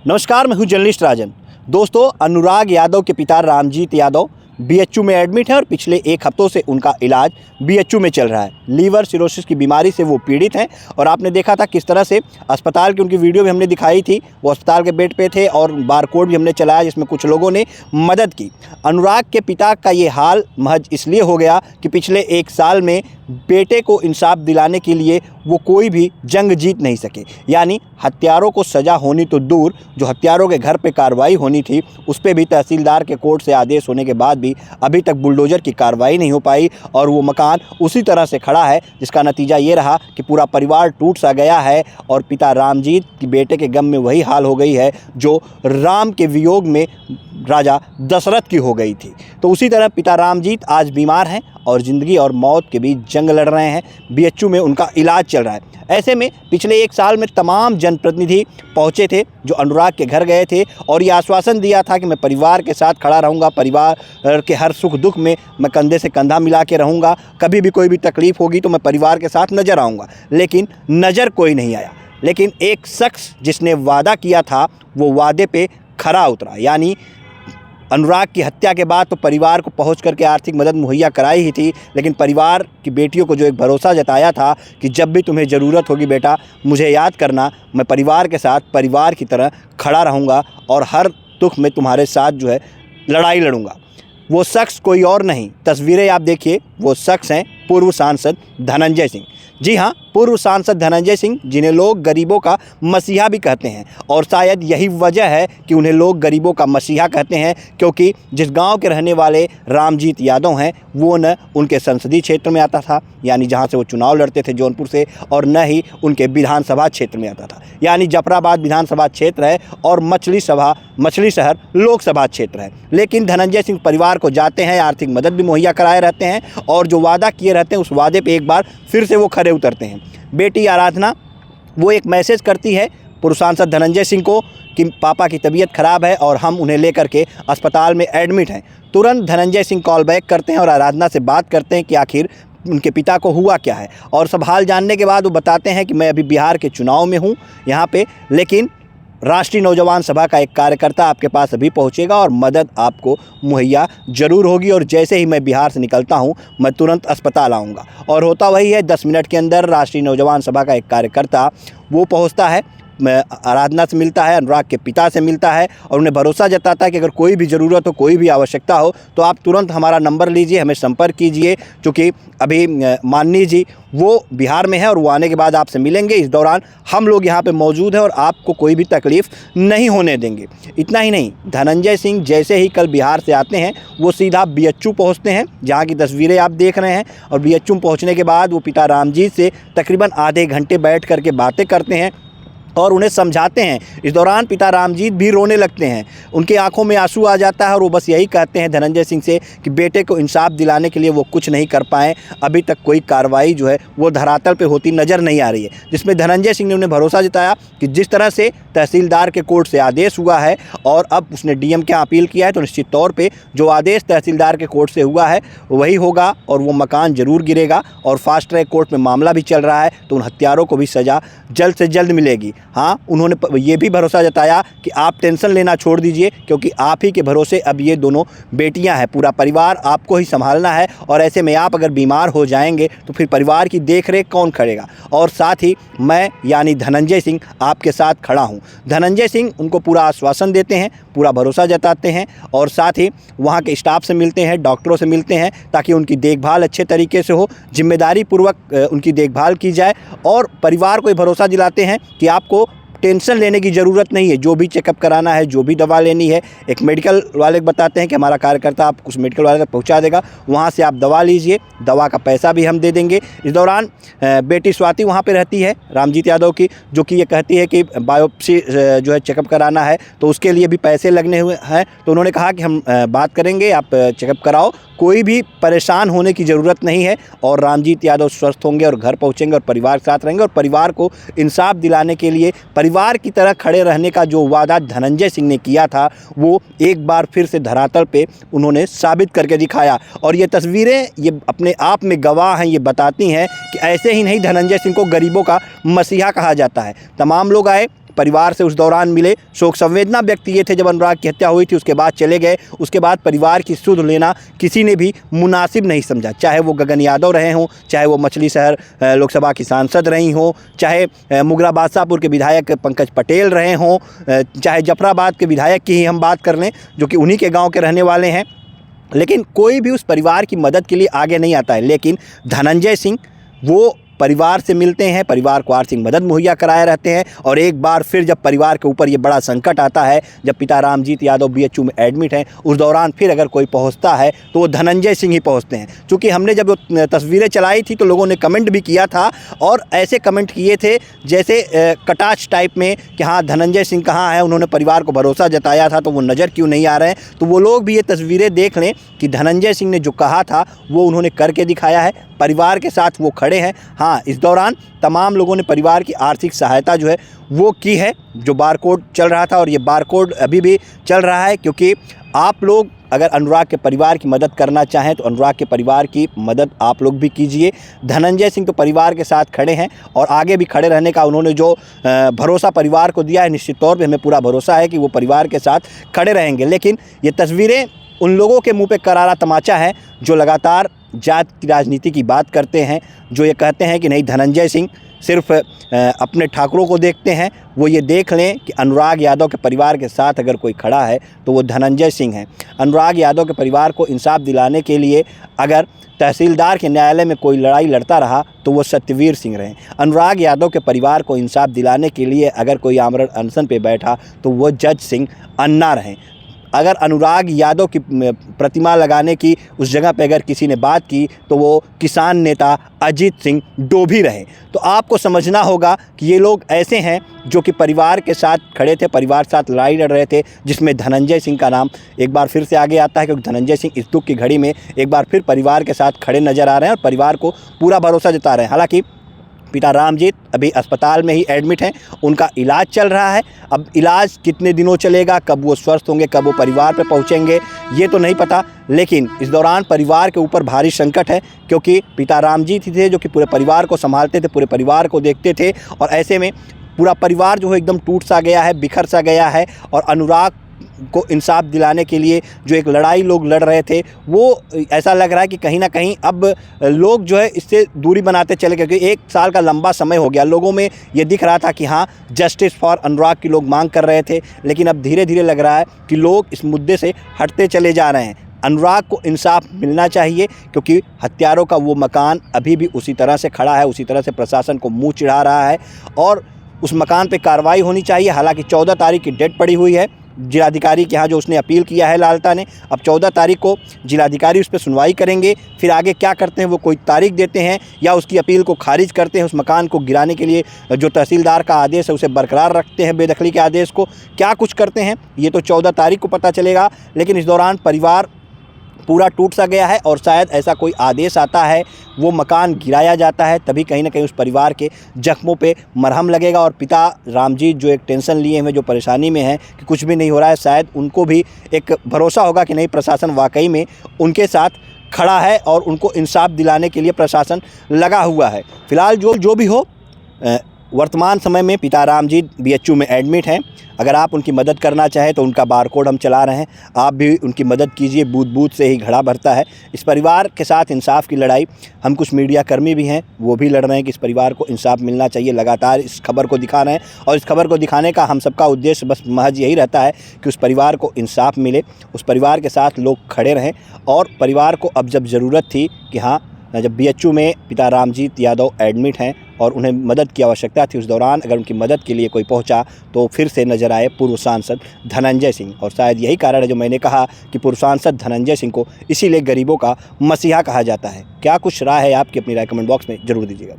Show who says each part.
Speaker 1: नमस्कार, मैं हूं जर्नलिस्ट राजन। दोस्तों, अनुराग यादव के पिता रामजीत यादव बीएचयू में एडमिट है और पिछले एक हफ्तों से उनका इलाज बीएचयू में चल रहा है। लीवर सिरोसिस की बीमारी से वो पीड़ित हैं और आपने देखा था किस तरह से अस्पताल की उनकी वीडियो भी हमने दिखाई थी। वो अस्पताल के बेड पे थे और बारकोड भी हमने चलाया जिसमें कुछ लोगों ने मदद की। अनुराग के पिता का ये हाल महज इसलिए हो गया कि पिछले एक साल में बेटे को इंसाफ दिलाने के लिए वो कोई भी जंग जीत नहीं सके। यानी हत्यारों को सज़ा होनी तो दूर, जो हत्यारों के घर पे कार्रवाई होनी थी उस पर भी तहसीलदार के कोर्ट से आदेश होने के बाद भी अभी तक बुलडोज़र की कार्रवाई नहीं हो पाई और वो मकान उसी तरह से खड़ा है, जिसका नतीजा ये रहा कि पूरा परिवार टूट सा गया है। और पिता रामजीत की बेटे के गम में वही हाल हो गई है जो राम के वियोग में राजा दशरथ की हो गई थी। तो उसी तरह पिता रामजीत आज बीमार हैं और ज़िंदगी और मौत के बीच जंग लड़ रहे हैं। बीएचयू में उनका इलाज चल रहा है। ऐसे में पिछले एक साल में तमाम जनप्रतिनिधि पहुंचे थे जो अनुराग के घर गए थे और ये आश्वासन दिया था कि मैं परिवार के साथ खड़ा रहूंगा, परिवार के हर सुख दुख में मैं कंधे से कंधा मिला के रहूंगा, कभी भी कोई भी तकलीफ़ होगी तो मैं परिवार के साथ नज़र आऊँगा। लेकिन नज़र कोई नहीं आया। लेकिन एक शख्स जिसने वादा किया था वो वादे पे खरा उतरा। यानी अनुराग की हत्या के बाद तो परिवार को पहुंच करके आर्थिक मदद मुहैया कराई ही थी, लेकिन परिवार की बेटियों को जो एक भरोसा जताया था कि जब भी तुम्हें ज़रूरत होगी बेटा मुझे याद करना, मैं परिवार के साथ परिवार की तरह खड़ा रहूँगा और हर दुख में तुम्हारे साथ जो है लड़ाई लड़ूँगा। वो शख्स कोई और नहीं, तस्वीरें आप देखिए, वो शख्स हैं पूर्व सांसद धनंजय सिंह। जी हाँ, पूर्व सांसद धनंजय सिंह, जिन्हें लोग गरीबों का मसीहा भी कहते हैं। और शायद यही वजह है कि उन्हें लोग गरीबों का मसीहा कहते हैं, क्योंकि जिस गांव के रहने वाले रामजीत यादव हैं वो न उनके संसदीय क्षेत्र में आता था, यानी जहां से वो चुनाव लड़ते थे जौनपुर से, और न ही उनके विधानसभा क्षेत्र में आता था, यानी जफराबाद विधानसभा क्षेत्र है और मछली शहर लोकसभा क्षेत्र है। लेकिन धनंजय सिंह परिवार को जाते हैं, आर्थिक मदद भी मुहैया कराए रहते हैं और जो वादा किए रहते हैं उस वादे पर एक बार फिर से वो खरे उतरते हैं। बेटी आराधना वो एक मैसेज करती है पूर्व सांसद धनंजय सिंह को कि पापा की तबीयत ख़राब है और हम उन्हें लेकर के अस्पताल में एडमिट हैं। तुरंत धनंजय सिंह कॉल बैक करते हैं और आराधना से बात करते हैं कि आखिर उनके पिता को हुआ क्या है। और सब हाल जानने के बाद वो बताते हैं कि मैं अभी बिहार के चुनाव में हूँ यहाँ पे, लेकिन राष्ट्रीय नौजवान सभा का एक कार्यकर्ता आपके पास अभी पहुंचेगा और मदद आपको मुहैया ज़रूर होगी, और जैसे ही मैं बिहार से निकलता हूं मैं तुरंत अस्पताल आऊंगा। और होता वही है, 10 मिनट के अंदर राष्ट्रीय नौजवान सभा का एक कार्यकर्ता वो पहुंचता है, आराधना से मिलता है, अनुराग के पिता से मिलता है और उन्हें भरोसा जताता है कि अगर कोई भी ज़रूरत हो, कोई भी आवश्यकता हो तो आप तुरंत हमारा नंबर लीजिए, हमें संपर्क कीजिए। क्योंकि अभी माननीय जी वो बिहार में है और वो आने के बाद आपसे मिलेंगे। इस दौरान हम लोग यहाँ पे मौजूद हैं और आपको कोई भी तकलीफ़ नहीं होने देंगे। इतना ही नहीं, धनंजय सिंह जैसे ही कल बिहार से आते हैं वो सीधा बीएचयू पहुँचते हैं, जहाँ की तस्वीरें आप देख रहे हैं। और बीएचयू पहुँचने के बाद वो पिता रामजीत से तकरीबन आधे घंटे बैठ करके बातें करते हैं और उन्हें समझाते हैं। इस दौरान पिता रामजीत भी रोने लगते हैं, उनकी आंखों में आंसू आ जाता है और वो बस यही कहते हैं धनंजय सिंह से कि बेटे को इंसाफ दिलाने के लिए वो कुछ नहीं कर पाए। अभी तक कोई कार्रवाई जो है वो धरातल पे होती नज़र नहीं आ रही है, जिसमें धनंजय सिंह ने उन्हें भरोसा जताया कि जिस तरह से तहसीलदार के कोर्ट से आदेश हुआ है और अब उसने डीएम के अपील किया है तो निश्चित तौर पर जो आदेश तहसीलदार के कोर्ट से हुआ है वही होगा और वो मकान ज़रूर गिरेगा। और फास्ट ट्रैक कोर्ट में मामला भी चल रहा है तो उन हत्यारों को भी सज़ा जल्द से जल्द मिलेगी। हाँ, उन्होंने ये भी भरोसा जताया कि आप टेंशन लेना छोड़ दीजिए, क्योंकि आप ही के भरोसे अब ये दोनों बेटियां हैं, पूरा परिवार आपको ही संभालना है। और ऐसे में आप अगर बीमार हो जाएंगे तो फिर परिवार की देखरेख कौन करेगा। और साथ ही मैं यानी धनंजय सिंह आपके साथ खड़ा हूँ। धनंजय सिंह उनको पूरा आश्वासन देते हैं, पूरा भरोसा जताते हैं और साथ ही वहाँ के स्टाफ से मिलते हैं, डॉक्टरों से मिलते हैं ताकि उनकी देखभाल अच्छे तरीके से हो, जिम्मेदारी पूर्वक उनकी देखभाल की जाए। और परिवार को भरोसा दिलाते हैं कि आपको टेंशन लेने की ज़रूरत नहीं है, जो भी चेकअप कराना है, जो भी दवा लेनी है, एक मेडिकल वाले बताते हैं कि हमारा कार्यकर्ता आपको उस मेडिकल वाले तक पहुंचा देगा, वहां से आप दवा लीजिए, दवा का पैसा भी हम दे देंगे। इस दौरान बेटी स्वाति वहां पे रहती है रामजीत यादव की, जो कि ये कहती है कि बायोप्सी जो है चेकअप कराना है तो उसके लिए भी पैसे लगने हुए हैं। तो उन्होंने कहा कि हम बात करेंगे, आप चेकअप कराओ, कोई भी परेशान होने की ज़रूरत नहीं है और रामजीत यादव स्वस्थ होंगे और घर पहुँचेंगे और परिवार के साथ रहेंगे। और परिवार को इंसाफ दिलाने के लिए परिवार की तरह खड़े रहने का जो वादा धनंजय सिंह ने किया था वो एक बार फिर से धरातल पे उन्होंने साबित करके दिखाया। और ये तस्वीरें ये अपने आप में गवाह हैं, ये बताती हैं कि ऐसे ही नहीं धनंजय सिंह को गरीबों का मसीहा कहा जाता है। तमाम लोग आए, परिवार से उस दौरान मिले, शोक संवेदना व्यक्त किए थे जब अनुराग की हत्या हुई थी। उसके बाद चले गए। उसके बाद परिवार की सुध लेना किसी ने भी मुनासिब नहीं समझा, चाहे वो गगन यादव रहे हों, चाहे वो मछली शहर लोकसभा की सांसद रही हों, चाहे मुगरा बादशाहपुर के विधायक पंकज पटेल रहे हों, चाहे जफराबाद के विधायक की ही हम बात कर लें जो कि उन्हीं के गांव के रहने वाले हैं। लेकिन कोई भी उस परिवार की मदद के लिए आगे नहीं आता है। लेकिन धनंजय सिंह वो परिवार से मिलते हैं, परिवार को आर्थिक मदद मुहैया कराए रहते हैं। और एक बार फिर जब परिवार के ऊपर ये बड़ा संकट आता है, जब पिता रामजीत यादव बीएचयू में एडमिट हैं, उस दौरान फिर अगर कोई पहुंचता है तो वो धनंजय सिंह ही पहुंचते हैं। चूँकि हमने जब वो तस्वीरें चलाई थी तो लोगों ने कमेंट भी किया था, और ऐसे कमेंट किए थे जैसे कटाक्ष टाइप में कि हाँ धनंजय सिंह कहाँ है, उन्होंने परिवार को भरोसा जताया था तो वो नज़र क्यों नहीं आ रहे हैं। तो वो लोग भी ये तस्वीरें देख लें कि धनंजय सिंह ने जो कहा था वो उन्होंने करके दिखाया है, परिवार के साथ वो खड़े हैं। हाँ, इस दौरान तमाम लोगों ने परिवार की आर्थिक सहायता जो है वो की है, जो बारकोड चल रहा था और ये बारकोड अभी भी चल रहा है। क्योंकि आप लोग अगर अनुराग के परिवार की मदद करना चाहें तो अनुराग के परिवार की मदद आप लोग भी कीजिए। धनंजय सिंह तो परिवार के साथ खड़े हैं और आगे भी खड़े रहने का उन्होंने जो भरोसा परिवार को दिया है, निश्चित तौर पे हमें पूरा भरोसा है कि वो परिवार के साथ खड़े रहेंगे। लेकिन ये तस्वीरें उन लोगों के मुंह पे करारा तमाचा है जो लगातार जात की राजनीति की बात करते हैं, जो ये कहते हैं कि नहीं धनंजय सिंह सिर्फ अपने ठाकुरों को देखते हैं। वो ये देख लें कि अनुराग यादव के परिवार के साथ अगर कोई खड़ा है तो वो धनंजय सिंह हैं। अनुराग यादव के परिवार को इंसाफ दिलाने के लिए अगर तहसीलदार के न्यायालय में कोई लड़ाई लड़ता रहा तो वो सत्यवीर सिंह रहे। अनुराग यादव के परिवार को इंसाफ दिलाने के लिए अगर कोई आमरण अनशन पे बैठा तो वो जज सिंह अन्ना रहें। अगर अनुराग यादव की प्रतिमा लगाने की उस जगह पे अगर किसी ने बात की तो वो किसान नेता अजीत सिंह डोभी रहे। तो आपको समझना होगा कि ये लोग ऐसे हैं जो कि परिवार के साथ खड़े थे, परिवार के साथ लड़ाई लड़ रहे थे, जिसमें धनंजय सिंह का नाम एक बार फिर से आगे आता है, क्योंकि धनंजय सिंह इस दुख की घड़ी में एक बार फिर परिवार के साथ खड़े नज़र आ रहे हैं और परिवार को पूरा भरोसा जता रहे हैं। हालांकि पिता रामजीत अभी अस्पताल में ही एडमिट हैं, उनका इलाज चल रहा है। अब इलाज कितने दिनों चलेगा, कब वो स्वस्थ होंगे, कब वो परिवार पे पहुंचेंगे, ये तो नहीं पता। लेकिन इस दौरान परिवार के ऊपर भारी संकट है, क्योंकि पिता रामजीत ही थे जो कि पूरे परिवार को संभालते थे, पूरे परिवार को देखते थे। और ऐसे में पूरा परिवार जो है एकदम टूट सा गया है, बिखर सा गया है। और अनुराग को इंसाफ दिलाने के लिए जो एक लड़ाई लोग लड़ रहे थे, वो ऐसा लग रहा है कि कहीं ना कहीं अब लोग जो है इससे दूरी बनाते चले गए। क्योंकि 1 साल का लंबा समय हो गया, लोगों में ये दिख रहा था कि हाँ जस्टिस फॉर अनुराग की लोग मांग कर रहे थे, लेकिन अब धीरे धीरे लग रहा है कि लोग इस मुद्दे से हटते चले जा रहे हैं। अनुराग को इंसाफ मिलना चाहिए, क्योंकि हत्यारों का वो मकान अभी भी उसी तरह से खड़ा है, उसी तरह से प्रशासन को मुँह चिढ़ा रहा है और उस मकान पर कार्रवाई होनी चाहिए। हालाँकि 14 तारीख की डेट पड़ी हुई है जिलाधिकारी के यहाँ, जो उसने अपील किया है लालता ने। अब 14 तारीख को जिलाधिकारी उस पर सुनवाई करेंगे, फिर आगे क्या करते हैं वो कोई तारीख देते हैं या उसकी अपील को खारिज करते हैं, उस मकान को गिराने के लिए जो तहसीलदार का आदेश है उसे बरकरार रखते हैं, बेदखली के आदेश को क्या कुछ करते हैं ये तो 14 तारीख को पता चलेगा। लेकिन इस दौरान परिवार पूरा टूट सा गया है और शायद ऐसा कोई आदेश आता है, वो मकान गिराया जाता है, तभी कहीं ना कहीं उस परिवार के जख्मों पे मरहम लगेगा। और पिता रामजीत जो एक टेंशन लिए हुए, जो परेशानी में है कि कुछ भी नहीं हो रहा है, शायद उनको भी एक भरोसा होगा कि नहीं प्रशासन वाकई में उनके साथ खड़ा है और उनको इंसाफ दिलाने के लिए प्रशासन लगा हुआ है। फ़िलहाल जो भी हो, वर्तमान समय में पिता रामजीत बीएचयू में एडमिट हैं। अगर आप उनकी मदद करना चाहें तो उनका बारकोड हम चला रहे हैं, आप भी उनकी मदद कीजिए। बूथ बूथ से ही घड़ा भरता है। इस परिवार के साथ इंसाफ की लड़ाई हम कुछ मीडिया कर्मी भी हैं, वो भी लड़ रहे हैं कि इस परिवार को इंसाफ मिलना चाहिए। लगातार इस खबर को दिखा रहे हैं और इस खबर को दिखाने का हम सबका उद्देश्य बस महज यही रहता है कि उस परिवार को इंसाफ मिले, उस परिवार के साथ लोग खड़े रहें। और परिवार को अब जब ज़रूरत थी कि हाँ, जब बीएचयू में पिता रामजीत यादव एडमिट हैं और उन्हें मदद की आवश्यकता थी, उस दौरान अगर उनकी मदद के लिए कोई पहुंचा तो फिर से नजर आए पूर्व सांसद धनंजय सिंह। और शायद यही कारण है जो मैंने कहा कि पूर्व सांसद धनंजय सिंह को इसीलिए गरीबों का मसीहा कहा जाता है। क्या कुछ राय है आपकी, अपनी राय कमेंट बॉक्स में ज़रूर दीजिएगा।